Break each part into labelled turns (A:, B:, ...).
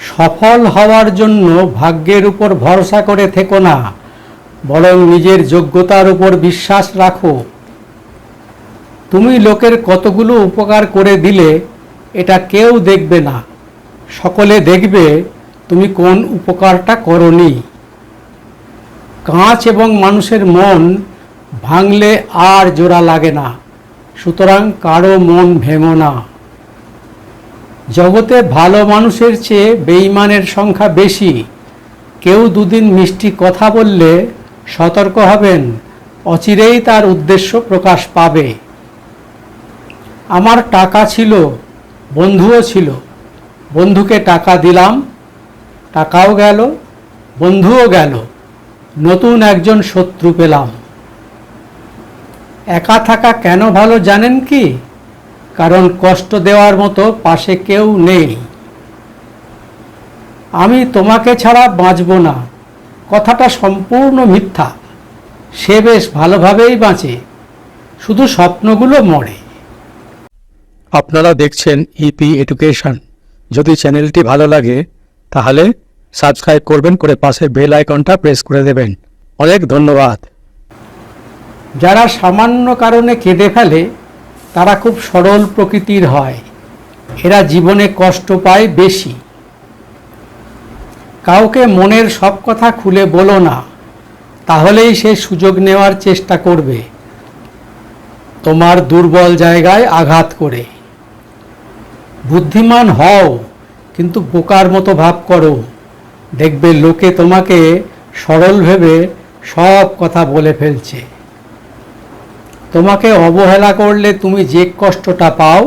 A: সফল হওয়ার জন্য ভাগ্যের উপর ভরসা করে থেকো না, বরং নিজের যোগ্যতার উপর বিশ্বাস রাখো। তুমি লোকের কতগুলো উপকার করে দিলে এটা কেউ দেখবে না, সকলে দেখবে তুমি কোন উপকারটা করনি। কাঁচ এবং মানুষের মন ভাঙলে আর জোড়া লাগে না, সুতরাং কারো মন ভেঙো না। জগতে ভালো মানুষের চেয়ে বেঈমানের সংখ্যা বেশি। কেউ দুদিন মিষ্টি কথা বললে সতর্ক হবেন, অচিরেই তার উদ্দেশ্য প্রকাশ পাবে। আমার টাকা ছিল, বন্ধুও ছিল। বন্ধুকে টাকা দিলাম, টাকাও গেল, বন্ধুও গেল, নতুন একজন শত্রু পেলাম। একা থাকা কেন ভালো জানেন কি? কারণ কষ্ট দেওয়ার মতো পাশে কেউ নেই। আমি তোমাকে ছাড়া বাঁচব না, কথাটা সম্পূর্ণ মিথ্যা। সে বেশ ভালোভাবেই বাঁচে, শুধু স্বপ্নগুলো মরে।
B: আপনারা দেখছেন ইপি এডুকেশন। যদি চ্যানেলটি ভালো লাগে তাহলে সাবস্ক্রাইব করবেন, করে পাশে বেল আইকনটা প্রেস করে দেবেন। অনেক ধন্যবাদ।
A: যারা সামান্য কারণে কেঁদে ফেলে তারা খুব সরল প্রকৃতির হয়। এরা জীবনে কষ্ট পায় বেশি। কাউকে মনের সব কথা খুলে বলো না, তাহলেই সে সুযোগ নেওয়ার চেষ্টা করবে তোমার দুর্বল জায়গায় আঘাত করে। বুদ্ধিমান হও, কিন্তু বোকার মতো ভাব করো। দেখবে লোকে তোমাকে সরল ভেবে সব কথা বলে ফেলছে। তোমাকে অবহেলা করলে তুমি যে কষ্টটা পাও,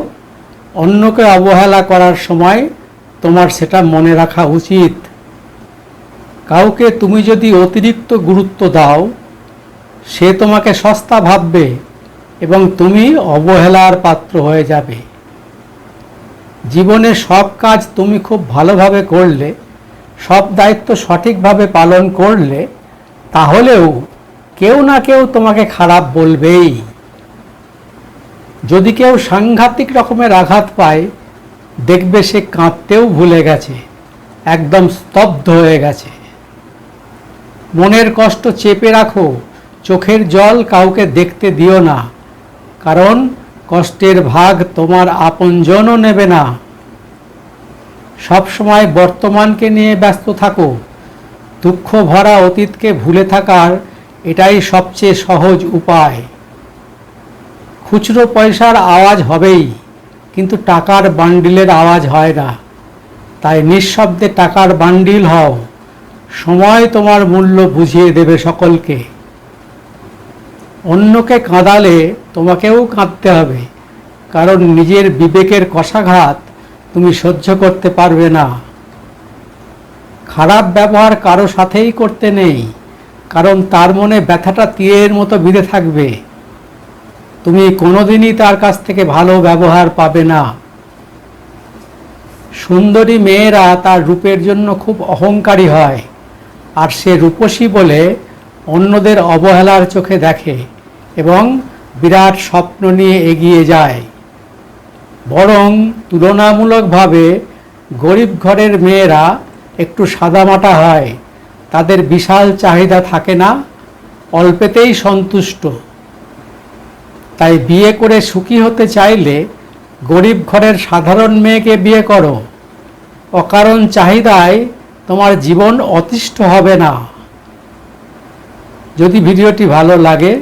A: অন্যকে অবহেলা করার সময় তোমার সেটা মনে রাখা উচিত। কাউকে তুমি যদি অতিরিক্ত গুরুত্ব দাও, সে তোমাকে সস্তা ভাববে এবং তুমি অবহেলার পাত্র হয়ে যাবে। জীবনে সব কাজ তুমি খুব ভালোভাবে করলে, সব দায়িত্ব সঠিকভাবে পালন করলে, তাহলেও কেউ না কেউ তোমাকে খারাপ বলবেই। যদি কেউ সাংঘাতিক রকমের আঘাত পায়, দেখবে সে কাঁদতেও ভুলে গেছে, একদম স্তব্ধ হয়ে গেছে। মনের কষ্ট চেপে রাখো, চোখের জল কাউকে দেখতে দিও না, কারণ কষ্টের ভাগ তোমার আপনজনও নেবে না। সবসময় বর্তমানকে নিয়ে ব্যস্ত থাকো। দুঃখ ভরা অতীতকে ভুলে থাকার এটাই সবচেয়ে সহজ উপায়। খুচরো পয়সার আওয়াজ হবেই, কিন্তু টাকার বান্ডিলের আওয়াজ হয় না। তাই নিঃশব্দে টাকার বান্ডিল হও। সময় তোমার মূল্য বুঝিয়ে দেবে সকলকে। অন্যকে কাঁদালে তোমাকেও কাঁদতে হবে, কারণ নিজের বিবেকের কষাঘাত তুমি সহ্য করতে পারবে না। খারাপ ব্যবহার কারো সাথেই করতে নেই, কারণ তার মনে ব্যথাটা তীরের মতো বিঁধে থাকবে। তুমি কোনোদিনই তার কাছ থেকে ভালো ব্যবহার পাবে না। সুন্দরী মেয়েরা তার রূপের জন্য খুব অহংকারী হয়, আর সে রূপসী বলে অন্যদের অবহেলার চোখে দেখে এবং বিরাট স্বপ্ন নিয়ে এগিয়ে যায়। বরং তুলনামূলকভাবে গরিব ঘরের মেয়েরা একটু সাদামাটা হয়। তাদের বিশাল চাহিদা থাকে না, অল্পেতেই সন্তুষ্ট। তাই বিয়ে করে সুখী হতে চাইলে গরিব ঘরের সাধারণ মেয়েকে বিয়ে করো। অকারণ চাহিদায় তোমার জীবন অতিষ্ঠ হবে না। যদি ভিডিওটি ভালো লাগে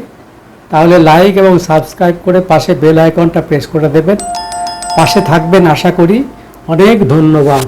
A: তাহলে লাইক এবং সাবস্ক্রাইব করে পাশে বেল আইকনটা প্রেস করে দেবেন। পাশে থাকবেন আশা করি। অনেক ধন্যবাদ।